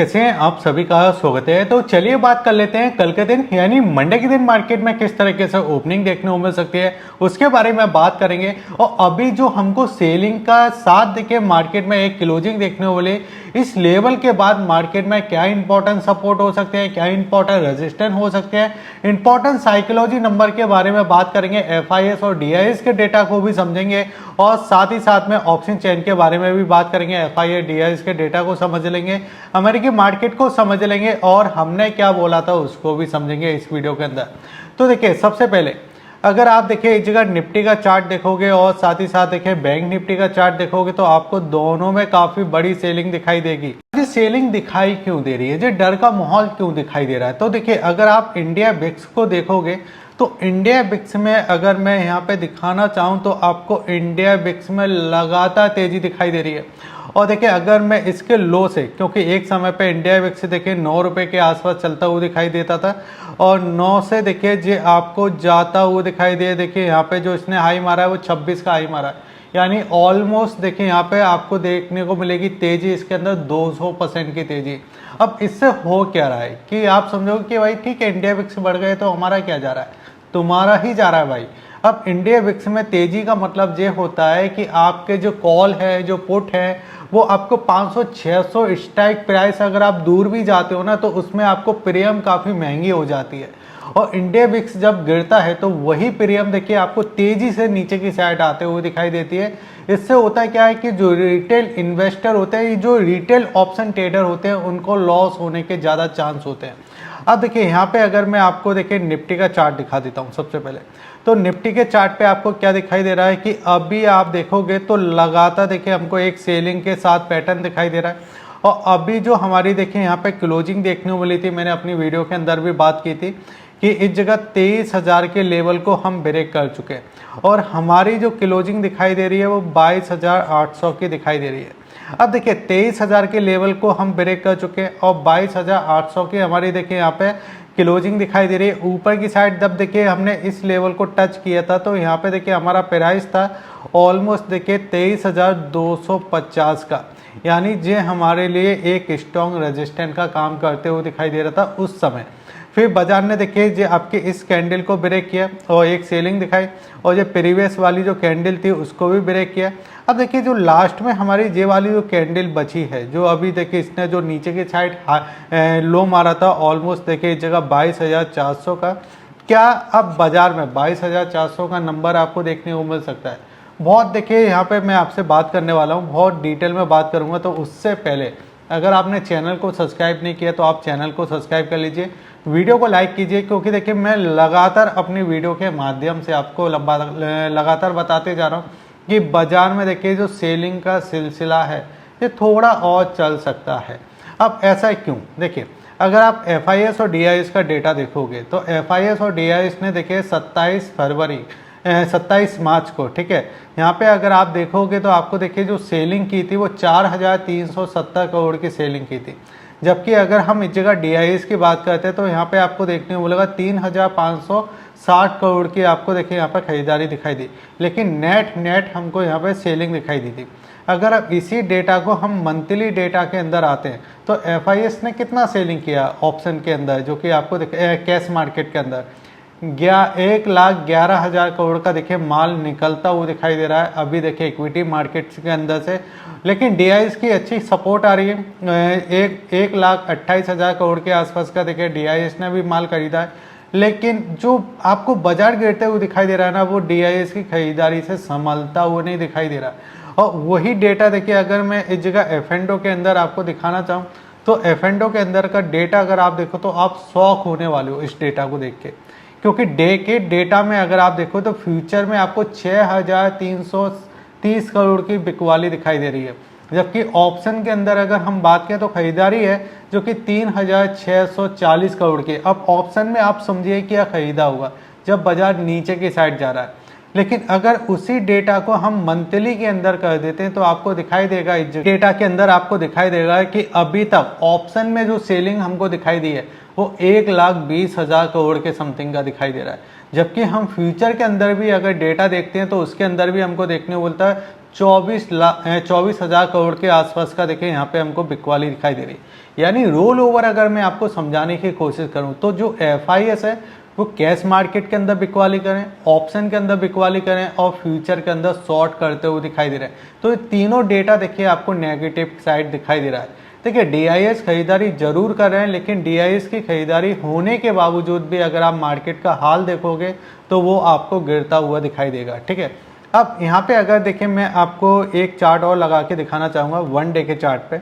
कैसे हैं आप सभी का स्वागत है। तो चलिए बात कर लेते हैं कल के दिन यानी मंडे के दिन मार्केट में किस तरीके से ओपनिंग देखने को मिल सकती है उसके बारे में बात करेंगे। और अभी जो हमको सेलिंग का साथ देखिए मार्केट में एक क्लोजिंग देखने को मिली, इस लेवल के बाद मार्केट में क्या इंपॉर्टेंट सपोर्ट हो सकते हैं, क्या इंपॉर्टेंट रेजिस्टेंस हो सकते हैं, इंपॉर्टेंट साइकोलॉजी नंबर के बारे में बात करेंगे, FIS और DIS के डेटा को भी समझेंगे और साथ ही साथ में ऑप्शन चेन के बारे में भी बात करेंगे। FIS DIS के डेटा को समझ लेंगे, अमेरिकी मार्केट को समझ लेंगे और हमने क्या बोला था उसको भी समझेंगे इस वीडियो के अंदर। तो देखिए सबसे पहले अगर आप देखिए इस जगह निफ्टी का चार्ट देखोगे और साथ ही साथ देखिए बैंक निफ्टी का चार्ट देखोगे तो आपको दोनों में काफी बड़ी सेलिंग दिखाई देगी। ये सेलिंग दिखाई क्यों दे रही है, जो डर का माहौल क्यों दिखाई दे रहा है? तो देखिए अगर आप इंडिया बिक्स को देखोगे तो इंडिया बिक्स में अगर मैं यहाँ पे दिखाना चाहूँ तो आपको इंडिया बिक्स में लगातार तेजी दिखाई दे रही है। और देखिए अगर मैं इसके लो से, क्योंकि एक समय पे इंडिया बिक्स देखिए 9 रुपए के आसपास चलता हुआ दिखाई देता था और 9 से देखिए जो आपको जाता हुआ दिखाई दे, देखिए यहाँ पे जो इसने हाई मारा है वो 26 का हाई मारा है, यानी ऑलमोस्ट देखिए यहाँ पे आपको देखने को मिलेगी तेजी इसके अंदर 200% की तेजी। अब इससे हो क्या रहा है कि आप समझोगे कि भाई ठीक है इंडिया बिक्स बढ़ गए तो हमारा क्या जा रहा है, तुम्हारा ही जा रहा है भाई। अब इंडिया बिक्स में तेजी का मतलब ये होता है कि आपके जो कॉल है, जो पुट है, वो आपको 500-600 स्ट्राइक प्राइस अगर आप दूर भी जाते हो ना तो उसमें आपको प्रीमियम काफ़ी महंगी हो जाती है। और इंडिया बिक्स जब गिरता है तो वही प्रीमियम देखिए आपको तेजी से नीचे की साइड आते हुए दिखाई देती है। इससे होता है क्या है कि जो रिटेल इन्वेस्टर होते हैं, जो रिटेल ऑप्शन ट्रेडर होते हैं, उनको लॉस होने के ज़्यादा चांस होते हैं। अब देखिए यहाँ पे अगर मैं आपको देखिए निफ्टी का चार्ट दिखा देता हूँ सबसे पहले, तो निफ्टी के चार्ट पे आपको क्या दिखाई दे रहा है कि अभी आप देखोगे तो लगातार देखिए हमको एक सेलिंग के साथ पैटर्न दिखाई दे रहा है। और अभी जो हमारी देखिए यहाँ पे क्लोजिंग देखने को मिली थी, मैंने अपनी वीडियो के अंदर भी बात की थी कि इस जगह 23,000 के लेवल को हम ब्रेक कर चुके हैं और हमारी जो क्लोजिंग दिखाई दे रही है वो 22,800 की दिखाई दे रही है। अब देखिए 23,000 के लेवल को हम ब्रेक कर चुके हैं और 22,800 की हमारी देखिए यहाँ पे क्लोजिंग दिखाई दे रही है। ऊपर की साइड जब देखिए हमने इस लेवल को टच किया था तो यहाँ पे देखिए हमारा प्राइस था ऑलमोस्ट देखिए 23,250 का, यानी ये हमारे लिए एक स्ट्रॉन्ग रेजिस्टेंट का काम करते हुए दिखाई दे रहा था उस समय। फिर बाजार ने देखिए जो आपके इस कैंडल को ब्रेक किया और एक सेलिंग दिखाई और जो प्रीवियस वाली जो कैंडल थी उसको भी ब्रेक किया। अब देखिए जो लास्ट में हमारी ये वाली जो कैंडल बची है, जो अभी देखिए इसने जो नीचे की साइड लो मारा था ऑलमोस्ट देखिए इस जगह 22,400 का, क्या अब बाजार में 22,400 का नंबर आपको देखने को मिल सकता है? बहुत देखिए यहाँ पे मैं आपसे बात करने वाला हूँ, बहुत डिटेल में बात करूँगा। तो उससे पहले अगर आपने चैनल को सब्सक्राइब नहीं किया तो आप चैनल को सब्सक्राइब कर लीजिए, वीडियो को लाइक कीजिए, क्योंकि देखिए मैं लगातार अपनी वीडियो के माध्यम से आपको लगातार बताते जा रहा हूँ कि बाजार में देखिए जो सेलिंग का सिलसिला है ये थोड़ा और चल सकता है। अब ऐसा क्यों? देखिए अगर आप FIS और DIS का डेटा देखोगे तो FIS और DIS ने देखिए 27 मार्च को, ठीक है, यहाँ पे अगर आप देखोगे तो आपको देखिए जो सेलिंग की थी वो 4,370 करोड़ की सेलिंग की थी। जबकि अगर हम इस जगह DIS की बात करते हैं तो यहाँ पे आपको देखने को मिलेगा 3,560 करोड़ की आपको देखिए यहाँ पे खरीदारी दिखाई दी, लेकिन नेट हमको यहाँ पे सेलिंग दिखाई दी थी। अगर अब इसी डेटा को हम मंथली डेटा के अंदर आते हैं तो FIS ने कितना सेलिंग किया ऑप्शन के अंदर, जो कि आपको कैश मार्केट के अंदर 1,11,000 करोड़ का देखिए माल निकलता हुआ दिखाई दे रहा है अभी देखिए इक्विटी मार्केट के अंदर से। लेकिन DIS की अच्छी सपोर्ट आ रही है, 1,28,000 करोड़ के आसपास का देखिए DIS ने भी माल खरीदा है। लेकिन जो आपको बाजार गिरते हुए दिखाई दे रहा है ना, वो DIS की खरीदारी से संभलता हुआ नहीं दिखाई दे रहा। और वही डेटा देखिए अगर मैं इस जगह F&O के अंदर आपको दिखाना चाहूँ तो F&O के अंदर का डेटा अगर आप देखो तो आप शॉक होने वाले हो इस डेटा को देख के, क्योंकि डे के डेटा में अगर आप देखो तो फ्यूचर में आपको 6,330 करोड़ की बिकवाली दिखाई दे रही है, जबकि ऑप्शन के अंदर अगर हम बात करें तो खरीदारी है जो कि 3,640 करोड़ की। अब ऑप्शन में आप समझिए क्या खरीदा होगा जब बाजार नीचे की साइड जा रहा है। लेकिन अगर उसी डेटा को हम मंथली के अंदर कर देते हैं तो आपको दिखाई देगा, डेटा के अंदर आपको दिखाई देगा कि अभी तक ऑप्शन में जो सेलिंग हमको दिखाई दी है वो 1,20,000 करोड़ के समथिंग का दिखाई दे रहा है। जबकि हम फ्यूचर के अंदर भी अगर डेटा देखते हैं तो उसके अंदर भी हमको देखने को मिलता है 24,000 करोड़ के आसपास का देखिए यहाँ पे हमको बिकवाली दिखाई दे रही है। यानी रोल ओवर अगर मैं आपको समझाने की कोशिश करूँ तो जो FIS है वो कैश मार्केट के अंदर बिकवाली करें, ऑप्शन के अंदर बिकवाली करें और फ्यूचर के अंदर शॉर्ट करते हुए दिखाई दे रहे हैं। तो ये तीनों डेटा देखिए आपको नेगेटिव साइड दिखाई दे रहा है। देखिए DIS खरीदारी जरूर कर रहे हैं, लेकिन DIS की खरीदारी होने के बावजूद भी अगर आप मार्केट का हाल देखोगे तो वो आपको गिरता हुआ दिखाई देगा। ठीक है, अब यहाँ पे अगर देखें मैं आपको एक चार्ट और लगा के दिखाना चाहूँगा 1 डे के चार्ट पे।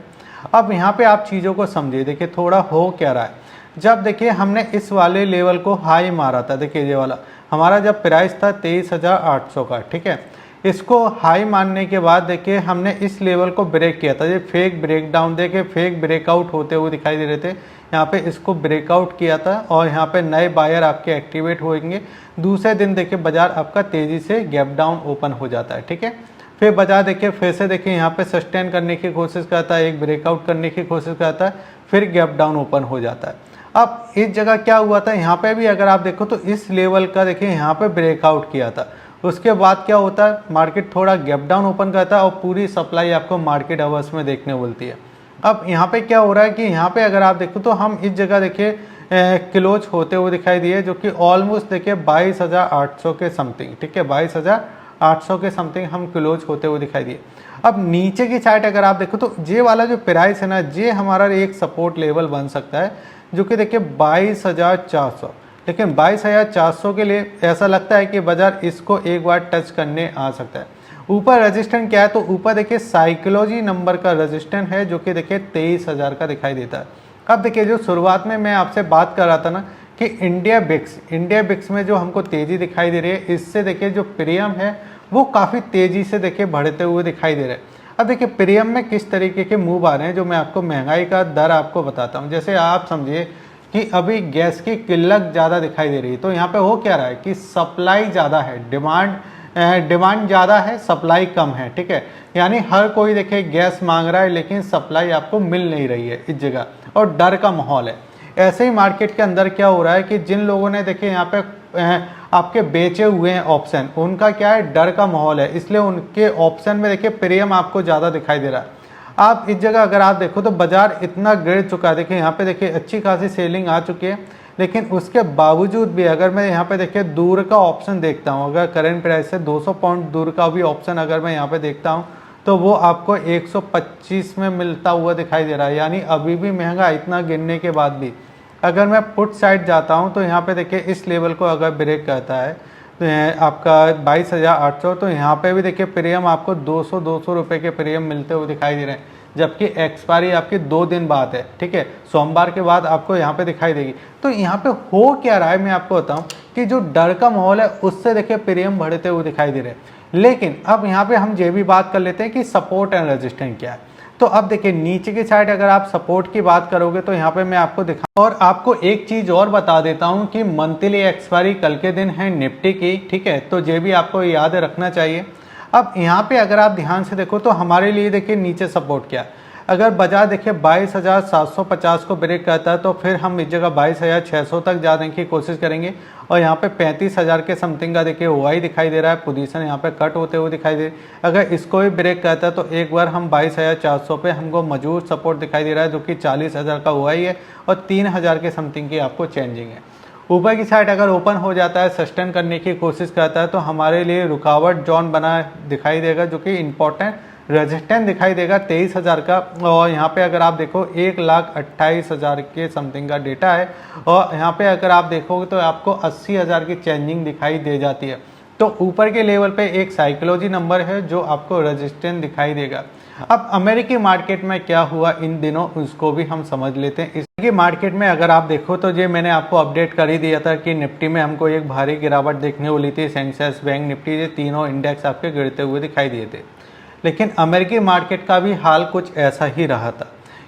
अब यहाँ पे आप चीज़ों को समझिए, देखिए थोड़ा हो क्या रहा है। जब देखिए हमने इस वाले लेवल को हाई मारा था, देखिए ये वाला हमारा जब प्राइस था 23,800 का, ठीक है, इसको हाई मानने के बाद देखिए हमने इस लेवल को ब्रेक किया था। ये फेक ब्रेकडाउन देखिए फेक ब्रेकआउट होते हुए दिखाई दे रहे थे। यहाँ पे इसको ब्रेकआउट किया था और यहाँ पे नए बायर आपके एक्टिवेट होंगे। दूसरे दिन देखिए बाजार आपका तेजी से गैप डाउन ओपन हो जाता है। ठीक है, फिर बाजार देखिए फिर से देखिए यहाँ पे सस्टेन करने की कोशिश करता है, एक ब्रेकआउट करने की कोशिश करता है, फिर गैप डाउन ओपन हो जाता है। अब इस जगह क्या हुआ था, यहाँ पे भी अगर आप देखो तो इस लेवल का देखिए यहाँ पे ब्रेकआउट किया था। उसके बाद क्या होता है, मार्केट थोड़ा गैप डाउन ओपन करता है और पूरी सप्लाई आपको मार्केट आवर्स में देखने मिलती है। अब यहाँ पे क्या हो रहा है कि यहाँ पे अगर आप देखो तो हम इस जगह देखिए क्लोज होते हुए दिखाई दिए, जो कि ऑलमोस्ट देखिए 22,800 के समथिंग। ठीक है, 22,800 के समथिंग हम क्लोज होते हुए दिखाई दिए। अब नीचे की साइड अगर आप देखो तो ये वाला जो प्राइस है ना, ये हमारा एक सपोर्ट लेवल बन सकता है, जो कि देखिए 22,400। लेकिन 22,400 के लिए ऐसा लगता है कि बाजार इसको एक बार टच करने आ सकता है। ऊपर रेजिस्टेंट क्या है, तो ऊपर देखिए साइकोलॉजी नंबर का रेजिस्टेंट है, जो कि देखिए 23,000 का दिखाई देता है। अब देखिए जो शुरुआत में मैं आपसे बात कर रहा था ना कि इंडिया बिक्स में जो हमको तेजी दिखाई दे रही है, इससे देखिए जो प्रीमियम है वो काफ़ी तेजी से देखिए बढ़ते हुए दिखाई दे रहे हैं। अब देखिए प्रीमियम में किस तरीके के मूव आ रहे हैं, जो मैं आपको महंगाई का दर आपको बताता हूँ। जैसे आप समझिए कि अभी गैस की किल्लत ज़्यादा दिखाई दे रही है, तो यहाँ पे हो क्या रहा है कि सप्लाई ज़्यादा है, डिमांड ज़्यादा है, सप्लाई कम है। ठीक है, यानी हर कोई देखिए गैस मांग रहा है, लेकिन सप्लाई आपको मिल नहीं रही है इस जगह, और डर का माहौल है। ऐसे ही मार्केट के अंदर क्या हो रहा है कि जिन लोगों ने देखिए यहाँ पे आपके बेचे हुए हैं ऑप्शन, उनका क्या है, डर का माहौल है, इसलिए उनके ऑप्शन में देखिए प्रीमियम आपको ज़्यादा दिखाई दे रहा है। आप इस जगह अगर आप देखो तो बाजार इतना गिर चुका है, देखिए यहाँ पे देखिए अच्छी खासी सेलिंग आ चुकी है, लेकिन उसके बावजूद भी अगर मैं यहाँ पे देखिए दूर का ऑप्शन देखता हूँ, अगर करंट प्राइस से 200 पॉइंट दूर का भी ऑप्शन अगर मैं यहाँ पे देखता हूँ तो वो आपको 125 में मिलता हुआ दिखाई दे रहा है। यानी अभी भी महंगा, इतना गिरने के बाद भी। अगर मैं पुट साइड जाता हूँ तो यहाँ पे देखिए इस लेवल को अगर ब्रेक करता है तो आपका 22,800, तो यहाँ पे भी देखिए प्रीमियम आपको 200 रुपये के प्रीमियम मिलते हुए दिखाई दे रहे हैं, जबकि एक्सपायरी आपकी 2 दिन बाद है। ठीक है, सोमवार के बाद आपको यहाँ पे दिखाई देगी। तो यहाँ पे हो क्या रहा है, मैं आपको बताऊँ कि जो डर का माहौल है उससे देखिए प्रीमियम बढ़ते हुए दिखाई दे रहे हैं। लेकिन अब यहाँ पे हम ये भी बात कर लेते हैं कि सपोर्ट एंड रेजिस्टेंस क्या है। तो अब देखिए नीचे की साइड अगर आप सपोर्ट की बात करोगे तो यहाँ पे मैं आपको दिखा, और आपको एक चीज और बता देता हूँ कि मंथली एक्सपायरी कल के दिन है निफ्टी की। ठीक है, तो ये भी आपको याद रखना चाहिए। अब यहाँ पे अगर आप ध्यान से देखो तो हमारे लिए देखिए नीचे सपोर्ट क्या है। अगर बाजार देखिए 22,750 को ब्रेक करता है तो फिर हम इस जगह 22,600 तक जाने की कोशिश करेंगे, और यहाँ पे 35,000 के समथिंग का देखिए ओआई दिखाई दे रहा है, पोजीशन यहाँ पे कट होते हुए दिखाई दे। अगर इसको भी ब्रेक करता है तो एक बार हम 22,400 पे हमको मजबूत सपोर्ट दिखाई दे रहा है, जो कि 40,000 का ओआई है और 3,000 के समथिंग की आपको चेंजिंग है। ऊपर की साइड अगर ओपन हो जाता है, सस्टेन करने की कोशिश करता है, तो हमारे लिए रुकावट जोन बना दिखाई देगा, जो कि इंपॉर्टेंट रेजिस्टेंस दिखाई देगा 23,000 का। और यहाँ पे अगर आप देखो 1,28,000 के समथिंग का डेटा है, और यहाँ पे अगर आप देखोगे तो आपको 80,000 की चेंजिंग दिखाई दे जाती है। तो ऊपर के लेवल पे एक साइकोलॉजी नंबर है जो आपको रेजिस्टेंस दिखाई देगा। अब अमेरिकी मार्केट में क्या हुआ इन दिनों, उसको भी हम समझ लेते हैं। इसकी मार्केट में अगर आप देखो तो ये मैंने आपको अपडेट कर ही दिया था कि निफ्टी में हमको एक भारी गिरावट देखने को मिली थी। सेंसेक्स, बैंक निफ्टी, ये तीनों इंडेक्स आपके गिरते हुए दिखाई दिए थे। लेकिन अमेरिकी मार्केट का भी हाल कुछ ऐसा ही रहा था,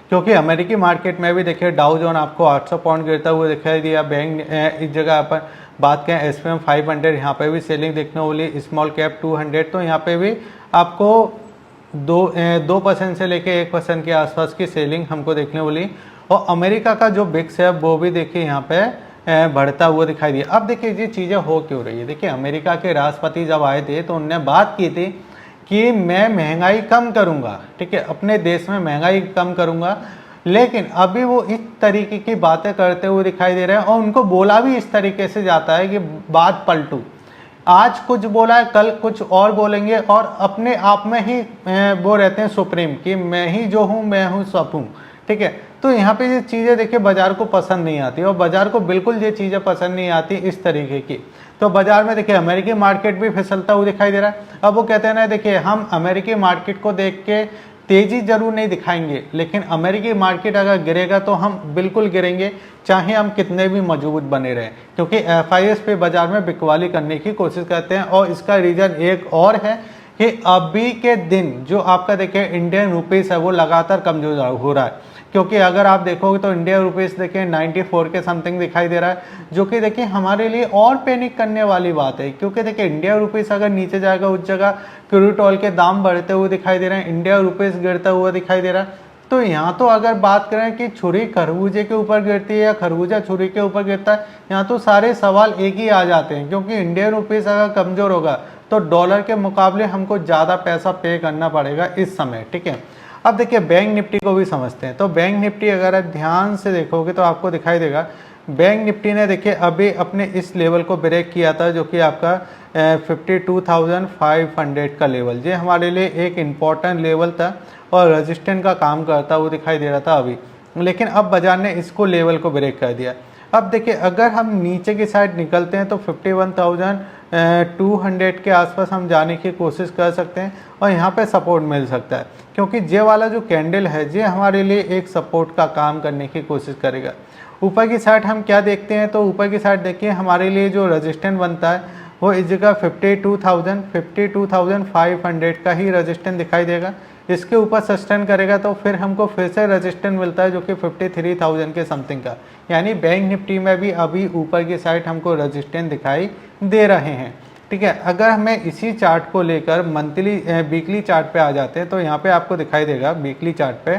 क्योंकि अमेरिकी मार्केट में भी देखिए डाउ जोन आपको 800 पॉइंट गिरता हुआ दिखाई दिया। बैंक इस जगह पर बात करें SPM 500, यहाँ पे भी सेलिंग देखने को मिली। स्मॉल कैप 200, तो यहाँ पे भी आपको 2% से लेके 1% के आसपास की सेलिंग हमको देखने को मिली। और अमेरिका का जो बिक्स है वो भी देखिए यहाँ पे बढ़ता हुआ दिखाई दिया। अब देखिए ये चीज़ें हो क्यों रही है, देखिए अमेरिका के राष्ट्रपति जब आए थे तो उनने बात की थी कि मैं महंगाई कम करूंगा, ठीक है, अपने देश में महंगाई कम करूंगा, लेकिन अभी वो इस तरीके की बातें करते हुए दिखाई दे रहे हैं और उनको बोला भी इस तरीके से जाता है कि बात पलटू, आज कुछ बोला है कल कुछ और बोलेंगे और अपने आप में ही वो रहते हैं सुप्रीम कि मैं ही जो हूँ, मैं हूँ सब हूँ, ठीक है। तो यहाँ पे ये चीज़ें देखिए बाजार को पसंद नहीं आती और बाजार को बिल्कुल ये चीज़ें पसंद नहीं आती इस तरीके की। तो बाजार में देखिए अमेरिकी मार्केट भी फिसलता हुआ दिखाई दे रहा है। अब वो कहते हैं ना, देखिए हम अमेरिकी मार्केट को देख के तेजी जरूर नहीं दिखाएंगे, लेकिन अमेरिकी मार्केट अगर गिरेगा तो हम बिल्कुल गिरेंगे, चाहे हम कितने भी मजबूत बने रहें, क्योंकि FIS पे बाजार में बिकवाली करने की कोशिश करते हैं। और इसका रीजन एक और है कि अभी के दिन जो आपका देखिए इंडियन रुपीस है वो लगातार कमजोर हो रहा है, क्योंकि अगर आप देखोगे तो इंडियन रुपीस देखिए 94 के समथिंग दिखाई दे रहा है, जो कि देखिए हमारे लिए और पैनिक करने वाली बात है, क्योंकि देखिए इंडियन रुपीस अगर नीचे जाएगा उस जगह क्रूड ऑयल के दाम बढ़ते हुए दिखाई दे रहे हैं, इंडियन रुपीस गिरता हुआ दिखाई दे रहा है। तो यहाँ तो अगर बात करें कि छुरी खरबूजे के ऊपर गिरती है या खरबूजा छुरी के ऊपर गिरता है, यहाँ तो सारे सवाल एक ही आ जाते हैं, क्योंकि इंडियन रुपीस अगर कमजोर होगा तो डॉलर के मुकाबले हमको ज़्यादा पैसा पे करना पड़ेगा इस समय, ठीक है। अब देखिए बैंक निफ्टी को भी समझते हैं। तो बैंक निफ्टी अगर आप ध्यान से देखोगे तो आपको दिखाई देगा बैंक निफ्टी ने देखिए अभी अपने इस लेवल को ब्रेक किया था, जो कि आपका 52,500 का लेवल, ये हमारे लिए एक इम्पॉर्टेंट लेवल था और रेजिस्टेंट का काम करता वो दिखाई दे रहा था अभी, लेकिन अब बाजार ने इसको लेवल को ब्रेक कर दिया। अब देखिए अगर हम नीचे की साइड निकलते हैं तो 51,200 के आसपास हम जाने की कोशिश कर सकते हैं और यहाँ पे सपोर्ट मिल सकता है, क्योंकि ये वाला जो कैंडल है ये हमारे लिए एक सपोर्ट का काम करने की कोशिश करेगा। ऊपर की साइड हम क्या देखते हैं, तो ऊपर की साइड देखिए हमारे लिए जो रेजिस्टेंट बनता है वो इस जगह 52,500 का ही रेजिस्टेंट दिखाई देगा। इसके ऊपर सस्टेन करेगा तो फिर हमको फिर से रेजिस्टेंट मिलता है जो कि 53,000 के समथिंग का, यानी बैंक निफ्टी में भी अभी ऊपर की साइड हमको रेजिस्टेंट दिखाई दे रहे हैं, ठीक है। अगर हमें इसी चार्ट को लेकर मंथली वीकली चार्ट पे आ जाते हैं तो यहाँ पे आपको दिखाई देगा वीकली चार्ट पे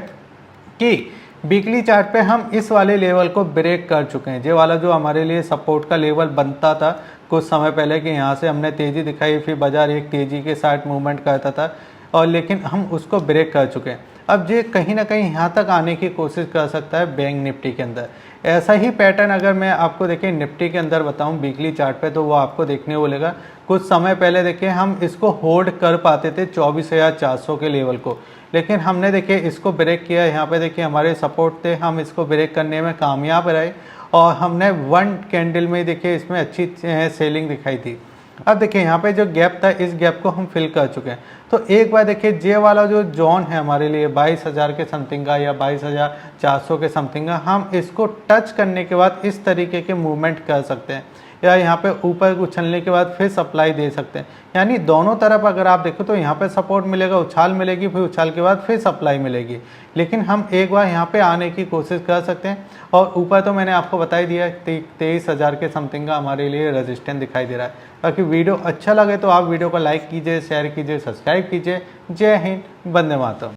कि वीकली चार्ट पे हम इस वाले लेवल को ब्रेक कर चुके हैं, ये वाला जो हमारे लिए सपोर्ट का लेवल बनता था कुछ समय पहले कि यहाँ से हमने तेज़ी दिखाई, फिर बाजार एक तेज़ी के साथ मूवमेंट करता था और लेकिन हम उसको ब्रेक कर चुके हैं। अब ये कहीं ना कहीं यहाँ तक आने की कोशिश कर सकता है बैंक निफ्टी के अंदर। ऐसा ही पैटर्न अगर मैं आपको देखिए निफ्टी के अंदर बताऊँ वीकली चार्ट पे, तो वो आपको देखने को मिलेगा। कुछ समय पहले देखिए हम इसको होल्ड कर पाते थे 24,400 के लेवल को, लेकिन हमने देखिए इसको ब्रेक किया। यहाँ पे देखिए हमारे सपोर्ट थे, हम इसको ब्रेक करने में कामयाब रहे और हमने वन कैंडल में देखिए इसमें अच्छी सेलिंग दिखाई थी। अब देखिए यहाँ पे जो गैप था इस गैप को हम फिल कर चुके हैं। तो एक बार देखिए जे वाला जो जोन है हमारे लिए 22,000 के समथिंग का या 22,400 के समथिंग का, हम इसको टच करने के बाद इस तरीके के मूवमेंट कर सकते हैं या यहाँ पे ऊपर उछलने के बाद फिर सप्लाई दे सकते हैं। यानी दोनों तरफ अगर आप देखो तो यहाँ पे सपोर्ट मिलेगा, उछाल मिलेगी, फिर उछाल के बाद फिर सप्लाई मिलेगी, लेकिन हम एक बार यहाँ पे आने की कोशिश कर सकते हैं। और ऊपर तो मैंने आपको बता ही दिया 23,000 के समथिंग का हमारे लिए रेजिस्टेंस दिखाई दे रहा है। बाकी वीडियो अच्छा लगे तो आप वीडियो को लाइक कीजिए, शेयर कीजिए, सब्सक्राइब कीजिए। जय हिंद, वंदे मातरम।